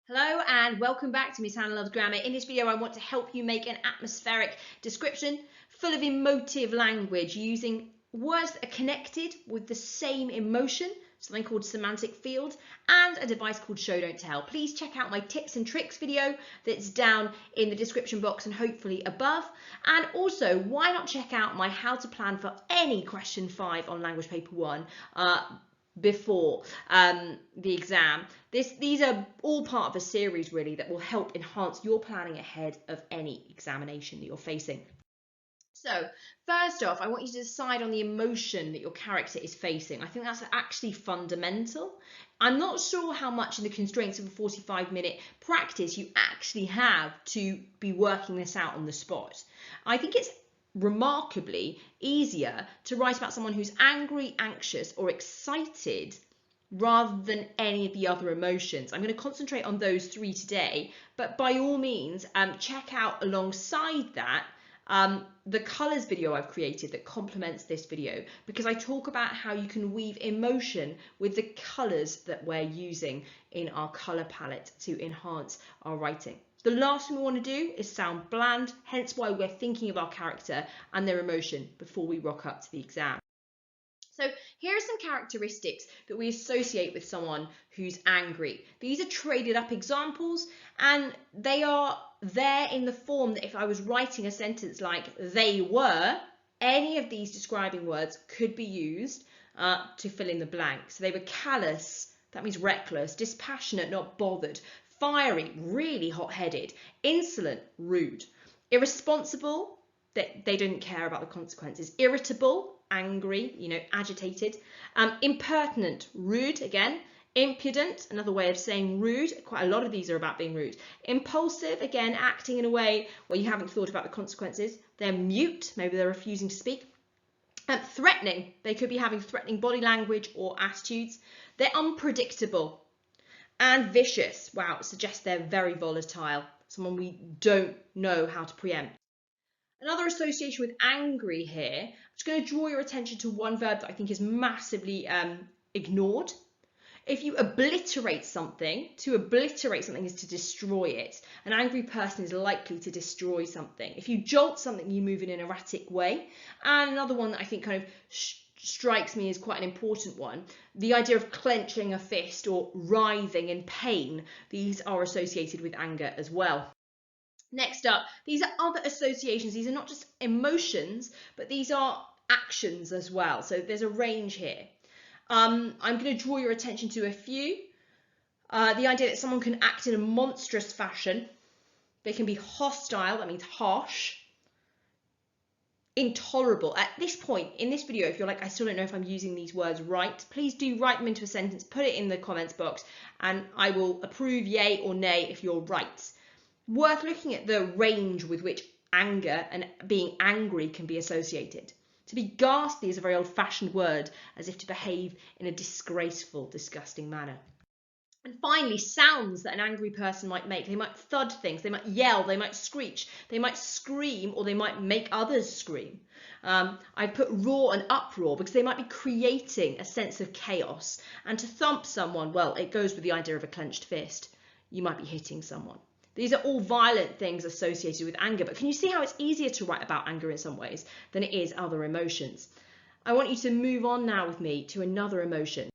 Hello and welcome back to Miss Hannah Loves Grammar. In this video I want to help you make an atmospheric description full of emotive language using words that are connected with the same emotion, something called semantic field, and a device called Show Don't Tell. Please check out my tips and tricks video that's down in the description box and hopefully above. And also, why not check out my How to Plan for Any Question 5 on Language Paper 1 before the exam. These are all part of a series really that will help enhance your planning ahead of any examination that you're facing. So first off, I want you to decide on the emotion that your character is facing. I think that's actually fundamental. I'm not sure how much in the constraints of a 45-minute practice you actually have to be working this out on the spot. I think it's remarkably easier to write about someone who's angry, anxious, or excited rather than any of the other emotions. I'm going to concentrate on those three today, but by all means, check out alongside that the colours video I've created that complements this video, because I talk about how you can weave emotion with the colours that we're using in our colour palette to enhance our writing. The last thing we want to do is sound bland, hence why we're thinking of our character and their emotion before we rock up to the exam. So here are some characteristics that we associate with someone who's angry. These are traded up examples and they are there in the form that if I was writing a sentence like they were, any of these describing words could be used to fill in the blank. So they were callous, that means reckless, dispassionate, not bothered, fiery, really hot-headed, insolent, rude, irresponsible, they didn't care about the consequences, irritable, angry, agitated, impertinent, rude, again, impudent, another way of saying rude, quite a lot of these are about being rude, impulsive, again, acting in a way where you haven't thought about the consequences, they're mute, maybe they're refusing to speak, threatening, they could be having threatening body language or attitudes, they're unpredictable, and vicious, wow, it suggests they're very volatile, someone we don't know how to preempt. Another association with angry here, I'm just going to draw your attention to one verb that I think is massively ignored. If you obliterate something, to obliterate something is to destroy it. An angry person is likely to destroy something. If you jolt something, you move in an erratic way. And another one that I think kind of strikes me as quite an important one, the idea of clenching a fist or writhing in pain. These are associated with anger as well. Next up, these are other associations. These are not just emotions, but these are actions as well. So there's a range here. I'm going to draw your attention to a few. The idea that someone can act in a monstrous fashion. They can be hostile, that means harsh. Intolerable. At this point in this video, if you're like, I still don't know if I'm using these words right, please do write them into a sentence, put it in the comments box, and I will approve yay or nay if you're right. Worth looking at the range with which anger and being angry can be associated. To be ghastly is a very old-fashioned word, as if to behave in a disgraceful, disgusting manner. And finally, sounds that an angry person might make. They might thud things, they might yell, they might screech, they might scream, or they might make others scream. I put roar and uproar because they might be creating a sense of chaos. And to thump someone, well, it goes with the idea of a clenched fist. You might be hitting someone. These are all violent things associated with anger, but can you see how it's easier to write about anger in some ways than it is other emotions? I want you to move on now with me to another emotion,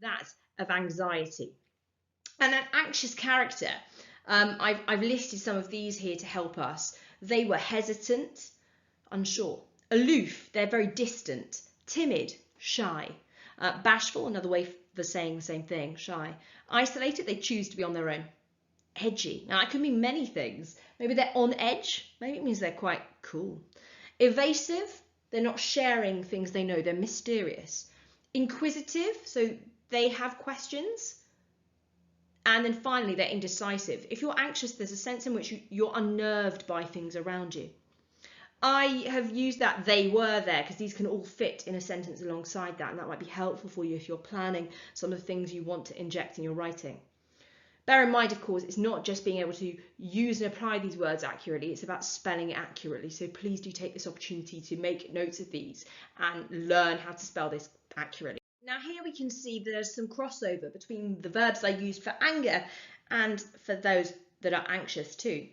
that of anxiety. And an anxious character, I've listed some of these here to help us. They were hesitant, unsure, aloof, they're very distant, timid, shy, bashful, another way for saying the same thing, shy, isolated, they choose to be on their own. Edgy. Now, it could mean many things. Maybe they're on edge. Maybe it means they're quite cool. Evasive. They're not sharing things they know. They're mysterious. Inquisitive. So they have questions. And then finally, they're indecisive. If you're anxious, there's a sense in which you're unnerved by things around you. I have used that they were there because these can all fit in a sentence alongside that. And that might be helpful for you if you're planning some of the things you want to inject in your writing. Bear in mind, of course, it's not just being able to use and apply these words accurately, it's about spelling it accurately. So please do take this opportunity to make notes of these and learn how to spell this accurately. Now here we can see there's some crossover between the verbs I used for anger and for those that are anxious too.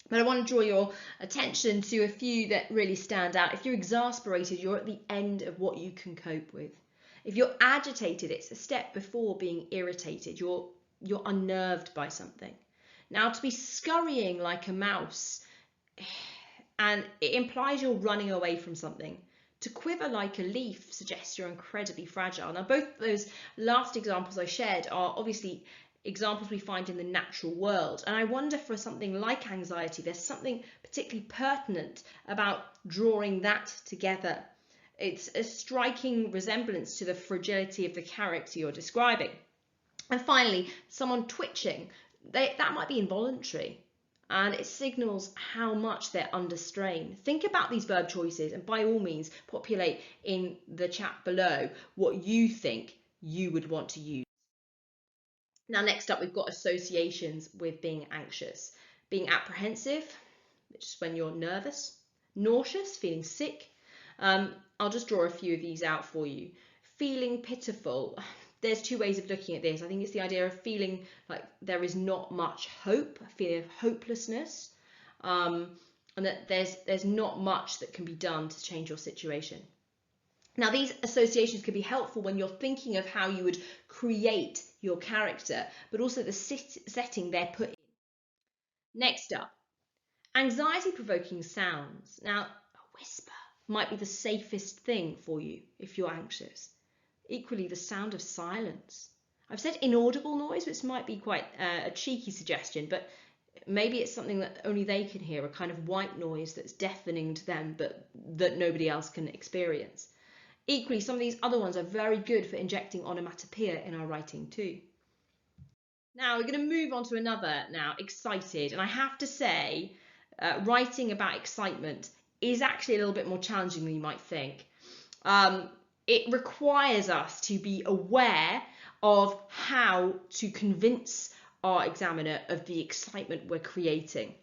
But I want to draw your attention to a few that really stand out. If you're exasperated, you're at the end of what you can cope with. If you're agitated, it's a step before being irritated. You're unnerved by something. Now, to be scurrying like a mouse, and it implies you're running away from something. To quiver like a leaf suggests you're incredibly fragile. Now, both those last examples I shared are obviously examples we find in the natural world. And I wonder, for something like anxiety, there's something particularly pertinent about drawing that together. It's a striking resemblance to the fragility of the character you're describing. And finally, someone twitching, that might be involuntary, and it signals how much they're under strain. Think about these verb choices, and by all means, populate in the chat below what you think you would want to use. Now, next up, we've got associations with being anxious. Being apprehensive, which is when you're nervous. Nauseous, feeling sick. I'll just draw a few of these out for you. Feeling pitiful. There's two ways of looking at this. I think it's the idea of feeling like there is not much hope, a feeling of hopelessness, and that there's not much that can be done to change your situation. Now, these associations can be helpful when you're thinking of how you would create your character, but also the setting they're put in. Next up, anxiety-provoking sounds. Now, a whisper might be the safest thing for you if you're anxious. Equally, the sound of silence. I've said inaudible noise, which might be quite a cheeky suggestion, but maybe it's something that only they can hear, a kind of white noise that's deafening to them, but that nobody else can experience. Equally, some of these other ones are very good for injecting onomatopoeia in our writing too. Now, we're going to move on to another now, excited. And I have to say, writing about excitement is actually a little bit more challenging than you might think. It requires us to be aware of how to convince our examiner of the excitement we're creating.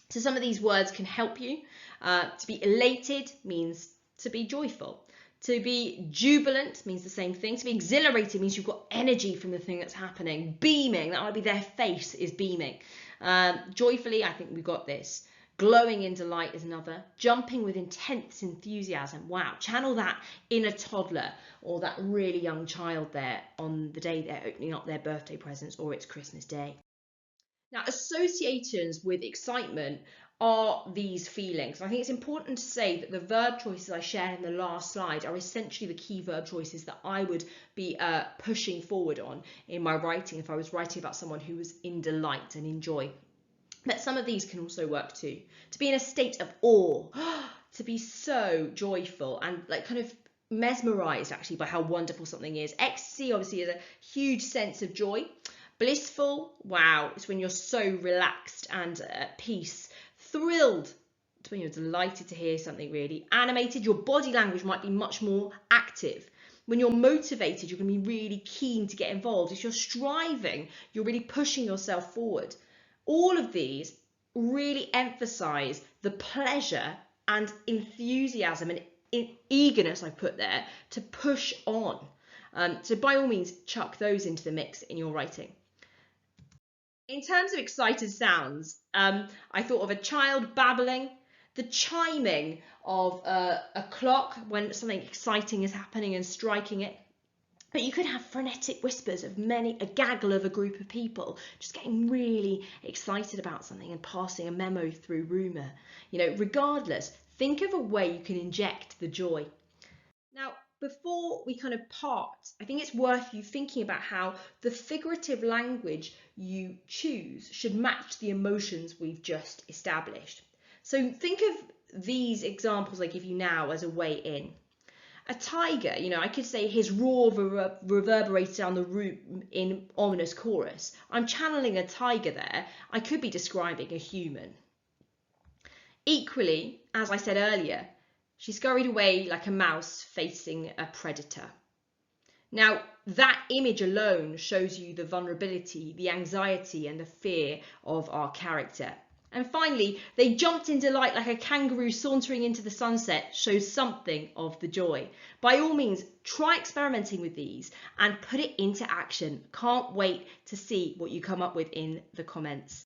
So some of these words can help you. To be elated means to be joyful. To be jubilant means the same thing. To be exhilarated means you've got energy from the thing that's happening. Beaming, that might be their face is beaming. Joyfully, I think we've got this. Glowing in delight is another. Jumping with intense enthusiasm. Wow, channel that inner toddler or that really young child there on the day they're opening up their birthday presents or it's Christmas Day. Now, associations with excitement are these feelings. I think it's important to say that the verb choices I shared in the last slide are essentially the key verb choices that I would be pushing forward on in my writing if I was writing about someone who was in delight and in joy. But some of these can also work too. To be in a state of awe, to be so joyful and like kind of mesmerized actually by how wonderful something is. Ecstasy obviously is a huge sense of joy. Blissful, wow, it's when you're so relaxed and at peace. Thrilled, it's when you're delighted to hear something really. Animated, your body language might be much more active. When you're motivated, you're going to be really keen to get involved. If you're striving, you're really pushing yourself forward. All of these really emphasize the pleasure and enthusiasm and eagerness I put there to push on. So by all means, chuck those into the mix in your writing. In terms of excited sounds, I thought of a child babbling, the chiming of a clock when something exciting is happening and striking it. But you could have frenetic whispers of a gaggle of a group of people just getting really excited about something and passing a memo through rumour. Regardless, think of a way you can inject the joy. Now, before we kind of part, I think it's worth you thinking about how the figurative language you choose should match the emotions we've just established. So think of these examples I give you now as a way in. A tiger, I could say his roar reverberates down the room in ominous chorus. I'm channeling a tiger there. I could be describing a human. Equally, as I said earlier, she scurried away like a mouse facing a predator. Now, that image alone shows you the vulnerability, the anxiety and the fear of our character. And finally, they jumped in delight like a kangaroo sauntering into the sunset shows something of the joy. By all means, try experimenting with these and put it into action. Can't wait to see what you come up with in the comments.